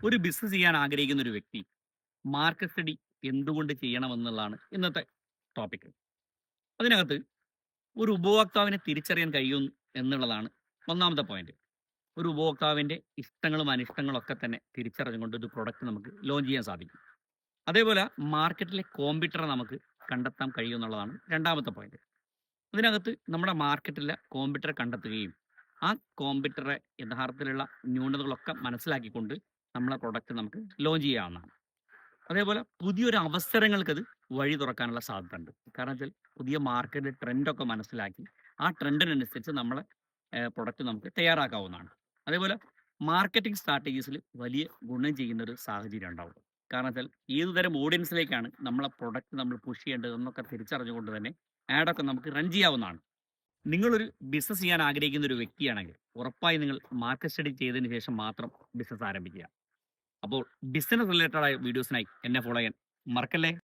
ഒരു ബിസിനസ് ചെയ്യാൻ ആഗ്രഹിക്കുന്ന ഒരു വ്യക്തി മാർക്കറ്റ് സ്റ്റഡി എന്തുകൊണ്ട് ചെയ്യണമെന്നുള്ളതാണ് ഇന്നത്തെ ടോപ്പിക്. അതിനകത്ത് ഒരു ഉപഭോക്താവിനെ തിരിച്ചറിയാൻ കഴിയും എന്നുള്ളതാണ് ഒന്നാമത്തെ പോയിന്റ്. ഒരു ഉപഭോക്താവിന്റെ ഇഷ്ടങ്ങളും അനിഷ്ടങ്ങളും ഒക്കെ തന്നെ തിരിച്ചറിഞ്ഞുകൊണ്ട് ഒരു പ്രൊഡക്റ്റ് നമുക്ക് ലോഞ്ച് ചെയ്യാൻ സാധിക്കും. അതേപോലെ മാർക്കറ്റിലെ കോമ്പറ്ററെ നമുക്ക് കണ്ടെത്താൻ കഴിയും എന്നുള്ളതാണ് രണ്ടാമത്തെ പോയിന്റ്. അതിനകത്ത് നമ്മുടെ മാർക്കറ്റിലെ കോമ്പറ്ററെ കണ്ടെത്തുകയും ആ കോമ്പറ്ററെ യഥാർത്ഥത്തിലുള്ള ന്യൂനതകളൊക്കെ മനസ്സിലാക്കിക്കൊണ്ട് നമ്മളെ പ്രൊഡക്റ്റ് നമുക്ക് ലോഞ്ച് ചെയ്യാവുന്നതാണ്. അതേപോലെ പുതിയൊരു അവസരങ്ങൾക്കത് വഴി തുറക്കാനുള്ള സാധ്യത ഉണ്ട്. കാരണം വെച്ചാൽ പുതിയ മാർക്കറ്റ് ട്രെൻഡൊക്കെ മനസ്സിലാക്കി ആ ട്രെൻഡിനനുസരിച്ച് നമ്മളെ പ്രൊഡക്റ്റ് നമുക്ക് തയ്യാറാക്കാവുന്നതാണ്. അതേപോലെ മാർക്കറ്റിംഗ് സ്ട്രാറ്റജീസിൽ വലിയ ഗുണം ചെയ്യുന്ന ഒരു സാഹചര്യം ഉണ്ടാവും. കാരണം വെച്ചാൽ ഏതുതരം ഓഡിയൻസിലേക്കാണ് നമ്മളെ പ്രൊഡക്റ്റ് നമ്മൾ പുഷ് ചെയ്യേണ്ടതെന്നൊക്കെ തിരിച്ചറിഞ്ഞുകൊണ്ട് തന്നെ ആഡൊക്കെ നമുക്ക് റൺ ചെയ്യാവുന്നതാണ്. നിങ്ങളൊരു ബിസിനസ് ചെയ്യാൻ ആഗ്രഹിക്കുന്ന ഒരു വ്യക്തിയാണെങ്കിൽ ഉറപ്പായി നിങ്ങൾ മാർക്കറ്റ് സ്റ്റഡി ചെയ്തതിന് ശേഷം മാത്രം ബിസിനസ് ആരംഭിക്കുക. അപ്പോൾ ബിസിനസ് റിലേറ്റഡ് ആയ വീഡിയോസിനായി എന്നെ ഫോളോ ചെയ്യാൻ മറക്കല്ലേ.